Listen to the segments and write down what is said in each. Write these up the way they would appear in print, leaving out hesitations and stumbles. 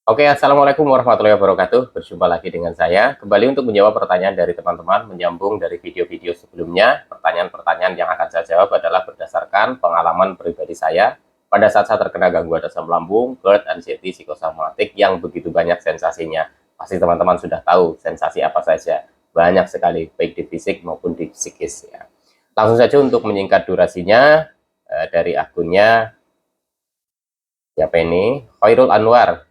Oke, assalamualaikum warahmatullahi wabarakatuh. Berjumpa lagi dengan saya kembali untuk menjawab pertanyaan dari teman-teman, menyambung dari video-video sebelumnya. Pertanyaan-pertanyaan yang akan saya jawab adalah berdasarkan pengalaman pribadi saya pada saat saya terkena gangguan asam lambung, GERD, anxiety, psikosomatik yang begitu banyak sensasinya. Pasti teman-teman sudah tahu sensasi apa saja. Banyak sekali, baik di fisik maupun di psikis ya. Langsung saja untuk menyingkat durasinya, dari akunnya siapa ini? Khairul Anwar.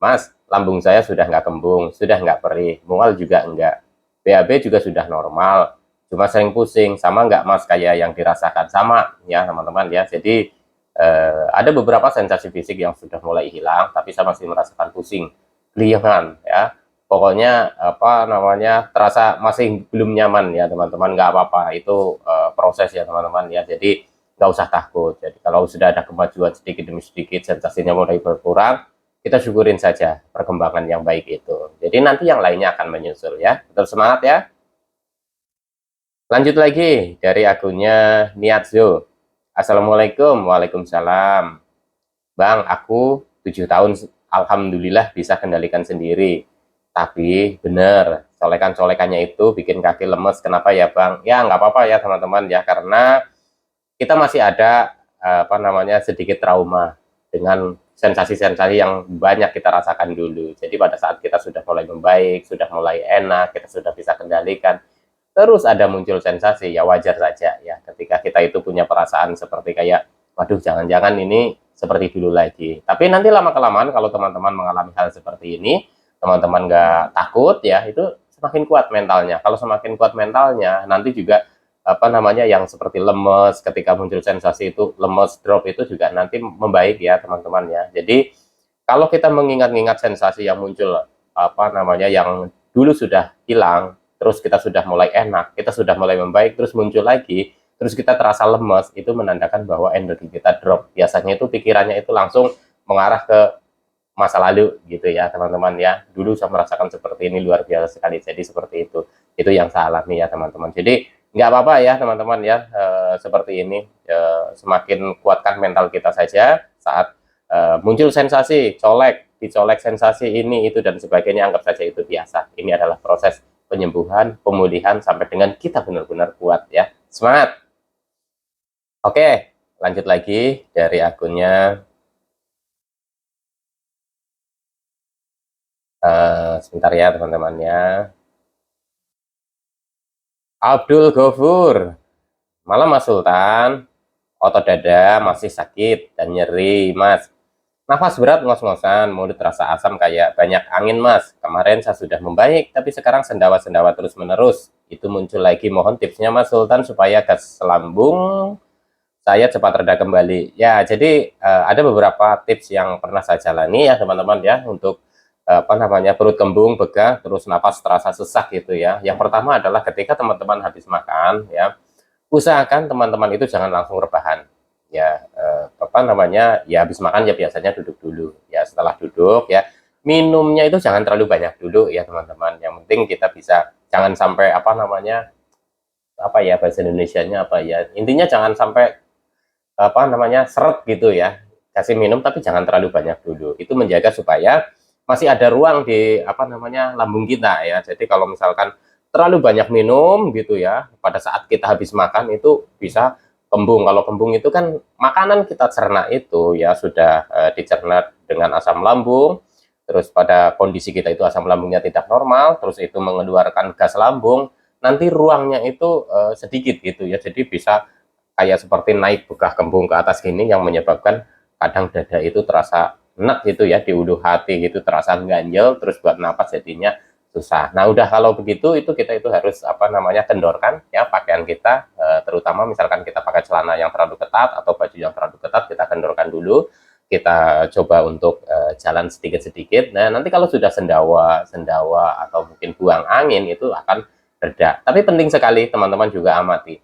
Mas, lambung saya sudah nggak kembung, sudah nggak perih, mual juga enggak. BAB juga sudah normal, cuma sering pusing. Sama nggak Mas kayak yang dirasakan? Sama ya teman-teman ya. Jadi ada beberapa sensasi fisik yang sudah mulai hilang, tapi saya masih merasakan pusing, keliengan ya. Pokoknya apa namanya terasa masih belum nyaman ya teman-teman. Nggak apa-apa, itu proses ya teman-teman ya. Jadi nggak usah takut. Jadi kalau sudah ada kemajuan sedikit demi sedikit, sensasinya mulai berkurang, kita syukurin saja perkembangan yang baik itu. Jadi nanti yang lainnya akan menyusul ya. Tetap semangat ya. Lanjut lagi dari akunnya Niatzo. Assalamualaikum. Waalaikumsalam. Bang, aku 7 tahun alhamdulillah bisa kendalikan sendiri. Tapi bener, colekan-colekannya itu bikin kaki lemes. Kenapa ya Bang? Ya nggak apa-apa ya teman-teman ya, karena kita masih ada apa namanya sedikit trauma dengan sensasi-sensasi yang banyak kita rasakan dulu. Jadi pada saat kita sudah mulai membaik, sudah mulai enak, kita sudah bisa kendalikan, terus ada muncul sensasi, ya wajar saja ya ketika kita itu punya perasaan seperti kayak, waduh jangan-jangan ini seperti dulu lagi. Tapi nanti lama-kelamaan kalau teman-teman mengalami hal seperti ini, teman-teman nggak takut ya, itu semakin kuat mentalnya. Kalau semakin kuat mentalnya, nanti juga apa namanya yang seperti lemes ketika muncul sensasi itu, lemes drop itu juga nanti membaik ya teman-teman ya. Jadi kalau kita mengingat-ingat sensasi yang muncul apa namanya yang dulu sudah hilang, terus kita sudah mulai enak, kita sudah mulai membaik, terus muncul lagi, terus kita terasa lemes, itu menandakan bahwa energi kita drop. Biasanya itu pikirannya itu langsung mengarah ke masa lalu gitu ya teman-teman ya. Dulu saya merasakan seperti ini, luar biasa sekali. Jadi seperti itu yang saya alami ya teman-teman. Jadi nggak apa-apa ya teman-teman ya, seperti ini, semakin kuatkan mental kita saja saat muncul sensasi colek, dicolek sensasi ini itu dan sebagainya, anggap saja itu biasa. Ini adalah proses penyembuhan, pemulihan sampai dengan kita benar-benar kuat ya. Semangat. Oke, lanjut lagi dari akunnya sebentar ya teman-teman ya. Abdul Ghafur. Malam Mas Sultan, otot dada masih sakit dan nyeri Mas. Nafas berat ngos-ngosan, mulut terasa asam kayak banyak angin Mas. Kemarin saya sudah membaik, tapi sekarang sendawa-sendawa terus-menerus. Itu muncul lagi, mohon tipsnya Mas Sultan supaya gas lambung saya cepat reda kembali. Ya, jadi ada beberapa tips yang pernah saya jalani ya teman-teman ya, untuk apa namanya perut kembung, begah, terus nafas terasa sesak gitu ya. Yang pertama adalah ketika teman-teman habis makan ya, usahakan teman-teman itu jangan langsung rebahan ya, apa namanya ya, habis makan ya biasanya duduk dulu ya. Setelah duduk ya, minumnya itu jangan terlalu banyak dulu ya teman-teman. Yang penting kita bisa, jangan sampai apa namanya, apa ya bahasa Indonesianya apa ya, intinya jangan sampai apa namanya seret gitu ya. Kasih minum tapi jangan terlalu banyak dulu, itu menjaga supaya masih ada ruang di apa namanya lambung kita ya. Jadi kalau misalkan terlalu banyak minum gitu ya, pada saat kita habis makan itu bisa kembung. Kalau kembung itu kan makanan kita cerna itu ya sudah dicerna dengan asam lambung, terus pada kondisi kita itu asam lambungnya tidak normal, terus itu mengeluarkan gas lambung, nanti ruangnya itu sedikit gitu ya. Jadi bisa kayak seperti naik begah kembung ke atas gini, yang menyebabkan kadang dada itu terasa enak gitu ya, di ulu hati gitu terasa ganjel, terus buat napas jadinya susah. Nah udah kalau begitu, itu kita itu harus apa namanya kendorkan ya pakaian kita, terutama misalkan kita pakai celana yang terlalu ketat atau baju yang terlalu ketat, kita kendorkan dulu, kita coba untuk jalan sedikit-sedikit. Nah nanti kalau sudah sendawa atau mungkin buang angin itu akan reda. Tapi penting sekali teman-teman juga amati,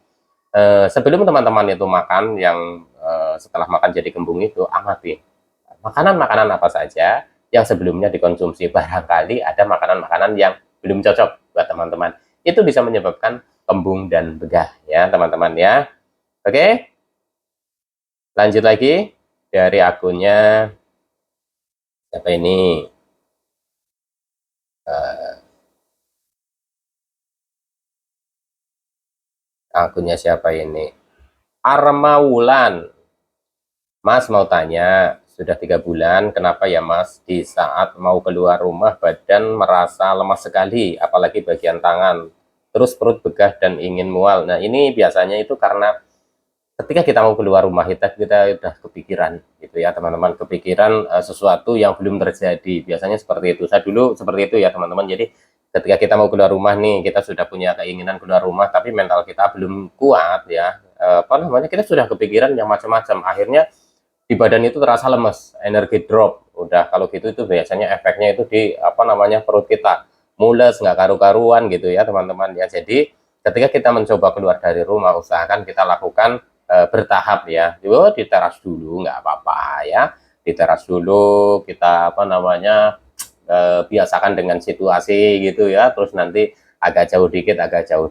sebelum teman-teman itu makan, yang setelah makan jadi kembung itu, amati makanan-makanan apa saja yang sebelumnya dikonsumsi. Barangkali ada makanan-makanan yang belum cocok buat teman-teman, itu bisa menyebabkan kembung dan begah ya teman-teman ya. Oke, lanjut lagi dari akunnya siapa ini, Akunnya siapa ini? Arma Wulan. Mas mau tanya, sudah 3 bulan, kenapa ya Mas di saat mau keluar rumah badan merasa lemas sekali, apalagi bagian tangan, terus perut begah dan ingin mual. Nah ini biasanya itu karena ketika kita mau keluar rumah kita udah kepikiran gitu ya teman-teman, kepikiran sesuatu yang belum terjadi. Biasanya seperti itu, saya dulu seperti itu ya teman-teman. Jadi ketika kita mau keluar rumah nih, kita sudah punya keinginan keluar rumah tapi mental kita belum kuat ya, apa namanya, kita sudah kepikiran yang macam-macam, akhirnya di badan itu terasa lemes, energi drop. Udah kalau gitu itu biasanya efeknya itu di apa namanya, perut kita mules, nggak karu-karuan gitu ya teman-teman ya. Jadi ketika kita mencoba keluar dari rumah, usahakan kita lakukan bertahap ya. Yo di teras dulu nggak apa-apa ya, di teras dulu kita apa namanya, biasakan dengan situasi gitu ya, terus nanti agak jauh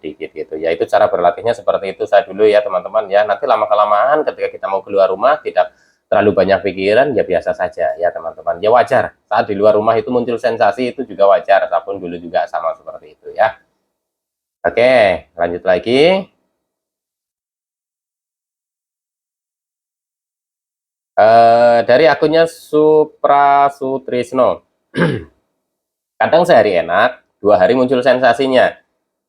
dikit gitu ya. Itu cara berlatihnya seperti itu saya dulu ya teman-teman ya. Nanti lama kelamaan ketika kita mau keluar rumah tidak terlalu banyak pikiran, ya biasa saja ya teman-teman. Ya wajar saat di luar rumah itu muncul sensasi, itu juga wajar, saya pun dulu juga sama seperti itu ya. Oke, lanjut lagi. Dari akunnya Supra Sutrisno. Kadang sehari enak, 2 hari muncul sensasinya.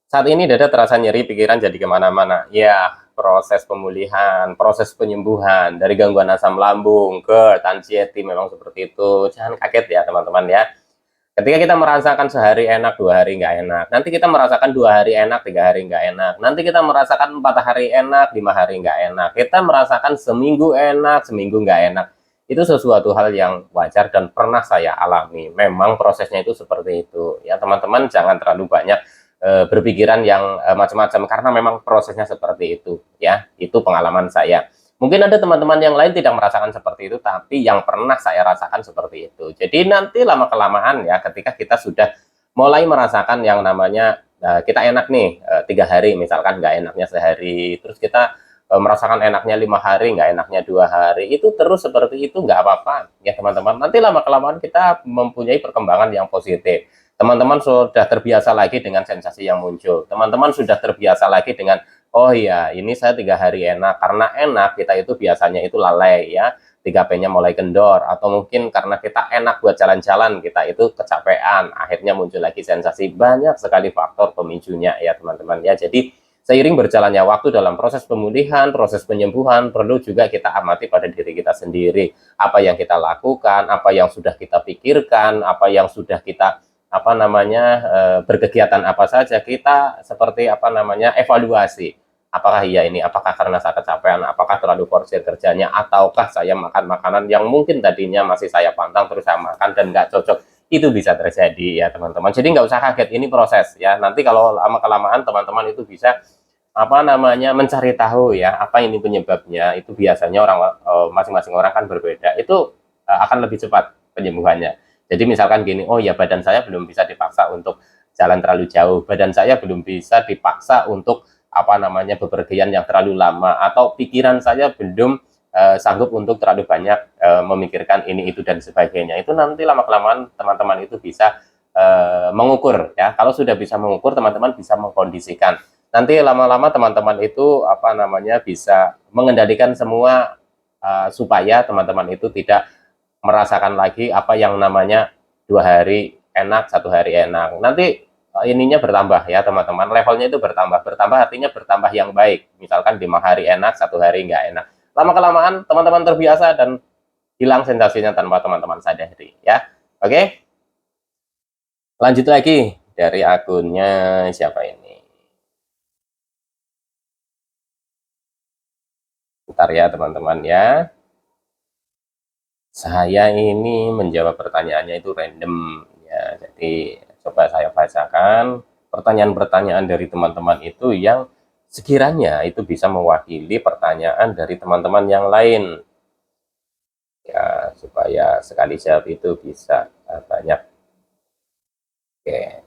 Saat ini dada terasa nyeri, pikiran jadi kemana-mana. Ya, proses pemulihan, proses penyembuhan dari gangguan asam lambung, GERD, anxiety memang seperti itu. Jangan kaget ya teman-teman ya. Ketika kita merasakan sehari enak, 2 hari nggak enak. Nanti kita merasakan 2 hari enak, 3 hari nggak enak. Nanti kita merasakan 4 hari enak, 5 hari nggak enak. Kita merasakan seminggu enak, seminggu nggak enak. Itu sesuatu hal yang wajar dan pernah saya alami. Memang prosesnya itu seperti itu. Ya teman-teman jangan terlalu banyak berpikiran yang macam-macam karena memang prosesnya seperti itu. Ya, itu pengalaman saya. Mungkin ada teman-teman yang lain tidak merasakan seperti itu, tapi yang pernah saya rasakan seperti itu. Jadi nanti lama-kelamaan ya, ketika kita sudah mulai merasakan yang namanya kita enak nih 3 hari, misalkan nggak enaknya sehari, terus kita merasakan enaknya 5 hari, nggak enaknya 2 hari, itu terus seperti itu nggak apa-apa ya teman-teman. Nanti lama-kelamaan kita mempunyai perkembangan yang positif. Teman-teman sudah terbiasa lagi dengan sensasi yang muncul. Teman-teman sudah terbiasa lagi dengan oh iya, ini saya 3 hari enak. Karena enak, kita itu biasanya itu lalai ya. 3P-nya mulai kendor. Atau mungkin karena kita enak buat jalan-jalan, kita itu kecapean. Akhirnya muncul lagi sensasi. Banyak sekali faktor pemicunya ya teman-teman ya. Jadi seiring berjalannya waktu dalam proses pemulihan, proses penyembuhan, perlu juga kita amati pada diri kita sendiri. Apa yang kita lakukan, apa yang sudah kita pikirkan, apa yang sudah kita apa namanya berkegiatan apa saja, kita seperti apa namanya evaluasi, apakah iya ini, apakah karena saya kecapean, apakah terlalu forsir kerjanya, ataukah saya makan makanan yang mungkin tadinya masih saya pantang terus saya makan dan nggak cocok. Itu bisa terjadi ya teman-teman, jadi nggak usah kaget, ini proses ya. Nanti kalau lama kelamaan teman-teman itu bisa apa namanya mencari tahu ya apa ini penyebabnya. Itu biasanya orang masing-masing orang kan berbeda, itu akan lebih cepat penyembuhannya. Jadi misalkan gini, oh ya badan saya belum bisa dipaksa untuk jalan terlalu jauh, badan saya belum bisa dipaksa untuk apa namanya bepergian yang terlalu lama, atau pikiran saya belum sanggup untuk terlalu banyak memikirkan ini itu dan sebagainya. Itu nanti lama kelamaan teman-teman itu bisa mengukur ya. Kalau sudah bisa mengukur, teman-teman bisa mengkondisikan. Nanti lama-lama teman-teman itu apa namanya bisa mengendalikan semua supaya teman-teman itu tidak merasakan lagi apa yang namanya 2 hari enak, 1 hari enak. Nanti ininya bertambah ya teman-teman, levelnya itu bertambah. Bertambah artinya bertambah yang baik. Misalkan 5 hari enak, 1 hari nggak enak. Lama kelamaan teman-teman terbiasa dan hilang sensasinya tanpa teman-teman sadari ya. Oke, lanjut lagi dari akunnya siapa ini? Bentar ya teman-teman ya. Saya ini menjawab pertanyaannya itu random ya. Jadi coba saya bacakan pertanyaan-pertanyaan dari teman-teman itu yang sekiranya itu bisa mewakili pertanyaan dari teman-teman yang lain. Ya, supaya sekali jawab itu bisa banyak. Oke,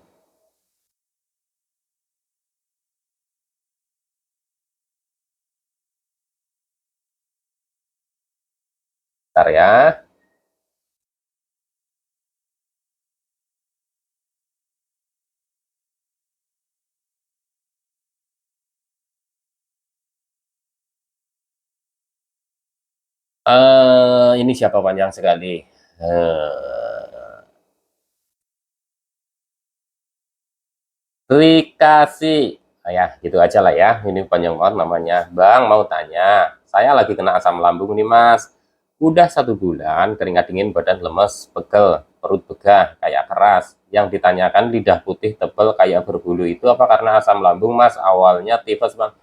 bentar ya. Ini siapa panjang sekali. Rikasi. Ya, gitu aja lah ya. Ini panjang banget namanya. Bang, mau tanya. Saya lagi kena asam lambung nih, Mas. Udah 1 bulan, keringat dingin, badan lemes, pegel, perut begah, kayak keras. Yang ditanyakan lidah putih, tebel, kayak berbulu. Itu apa karena asam lambung, Mas? Awalnya tifus, Bang.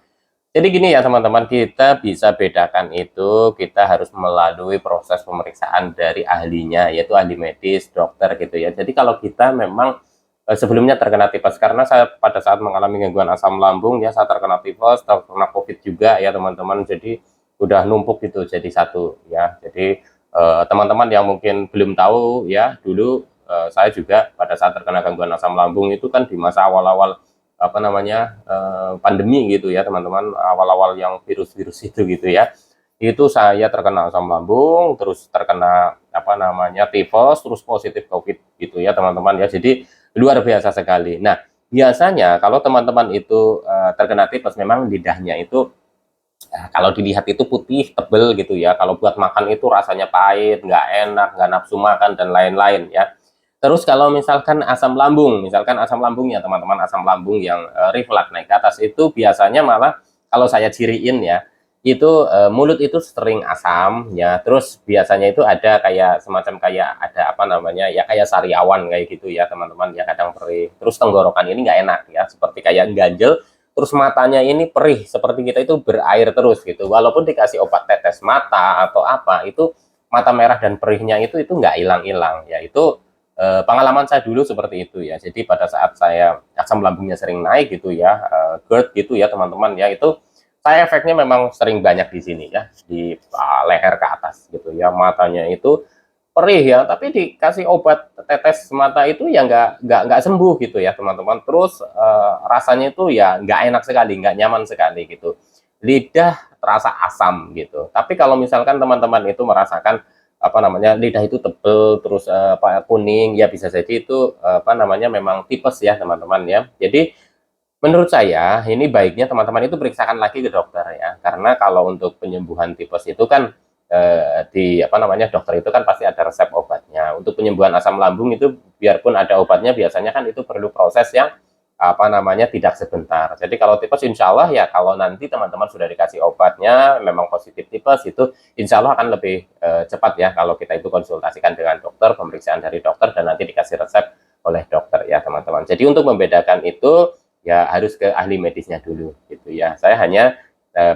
Jadi gini ya teman-teman, kita bisa bedakan itu, kita harus melalui proses pemeriksaan dari ahlinya, yaitu ahli medis, dokter gitu ya. Jadi kalau kita memang sebelumnya terkena tipes, karena saya pada saat mengalami gangguan asam lambung ya, saya terkena tipes, terkena COVID juga ya teman-teman. Jadi udah numpuk gitu jadi satu ya. Jadi teman-teman yang mungkin belum tahu ya, dulu saya juga pada saat terkena gangguan asam lambung itu kan di masa awal-awal apa namanya pandemi gitu ya teman-teman, awal-awal yang virus-virus itu gitu ya, itu saya terkena asam lambung, terus terkena apa namanya tifus, terus positif COVID gitu ya teman-teman ya. Jadi luar biasa sekali. Nah, biasanya kalau teman-teman itu terkena tifus, memang lidahnya itu kalau dilihat itu putih, tebel gitu ya. Kalau buat makan itu rasanya pahit, nggak enak, nggak nafsu makan dan lain-lain ya. Terus kalau misalkan asam lambungnya teman-teman, asam lambung yang reflux naik ke atas itu biasanya malah kalau saya ciriin ya, itu mulut itu sering asam ya, terus biasanya itu ada kayak semacam kayak ada apa namanya ya, kayak sariawan kayak gitu ya teman-teman ya, kadang perih. Terus tenggorokan ini nggak enak ya, seperti kayak ganjel, terus matanya ini perih, seperti kita itu berair terus gitu. Walaupun dikasih obat tetes mata atau apa, itu mata merah dan perihnya itu nggak hilang-hilang ya. Itu pengalaman saya dulu seperti itu ya. Jadi pada saat saya asam lambungnya sering naik gitu ya, GERD gitu ya teman-teman ya, itu saya efeknya memang sering banyak di sini ya, di leher ke atas gitu ya, matanya itu perih ya, tapi dikasih obat tetes mata itu ya nggak sembuh gitu ya teman-teman. Terus rasanya itu ya nggak enak sekali, nggak nyaman sekali gitu. Lidah terasa asam gitu. Tapi kalau misalkan teman-teman itu merasakan apa namanya lidah itu tebel terus apa kuning ya, bisa jadi itu apa namanya memang tipes ya teman-teman ya. Jadi menurut saya ini baiknya teman-teman itu periksakan lagi ke dokter ya, karena kalau untuk penyembuhan tipes itu kan di apa namanya dokter itu kan pasti ada resep obatnya. Untuk penyembuhan asam lambung itu biarpun ada obatnya, biasanya kan itu perlu proses yang apa namanya tidak sebentar. Jadi kalau tipes insya Allah ya, kalau nanti teman-teman sudah dikasih obatnya memang positif tipes, itu insya Allah akan lebih cepat ya kalau kita itu konsultasikan dengan dokter, pemeriksaan dari dokter dan nanti dikasih resep oleh dokter ya teman-teman. Jadi untuk membedakan itu ya harus ke ahli medisnya dulu gitu ya. Saya hanya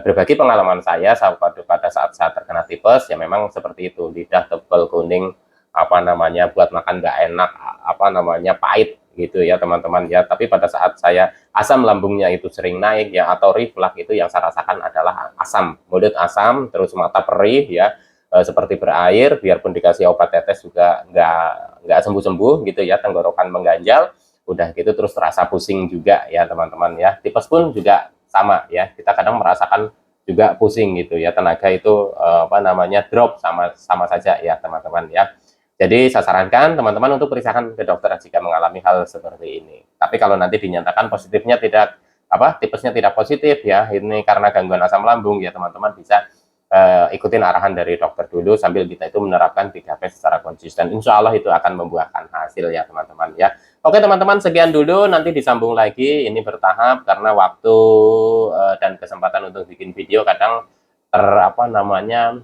berbagi pengalaman saya pada saat saya terkena tipes ya, memang seperti itu, lidah tebal kuning, apa namanya buat makan nggak enak, apa namanya pahit gitu ya teman-teman ya. Tapi pada saat saya asam lambungnya itu sering naik ya, atau reflux, itu yang saya rasakan adalah asam, mulut asam, terus mata perih ya, seperti berair, biarpun dikasih obat tetes juga nggak sembuh-sembuh gitu ya, tenggorokan mengganjal, udah gitu terus terasa pusing juga ya teman-teman ya. Tipes pun juga sama ya, kita kadang merasakan juga pusing gitu ya, tenaga itu apa namanya drop, sama saja ya teman-teman ya. Jadi saya sarankan teman-teman untuk periksakan ke dokter jika mengalami hal seperti ini. Tapi kalau nanti dinyatakan positifnya tidak apa, tipesnya tidak positif ya, ini karena gangguan asam lambung ya, teman-teman bisa ikutin arahan dari dokter dulu sambil kita itu menerapkan 3P secara konsisten. Insya Allah itu akan membuahkan hasil ya teman-teman ya. Oke teman-teman, sekian dulu, nanti disambung lagi, ini bertahap karena waktu dan kesempatan untuk bikin video kadang apa namanya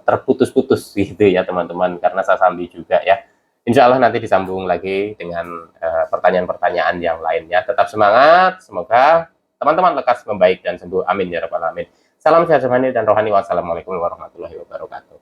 terputus-putus gitu ya teman-teman, karena saya sambil juga ya. Insya Allah nanti disambung lagi dengan pertanyaan-pertanyaan yang lainnya. Tetap semangat, semoga teman-teman lekas membaik dan sembuh. Amin ya rabbal alamin. Salam sehat jasmani dan rohani. Wassalamualaikum warahmatullahi wabarakatuh.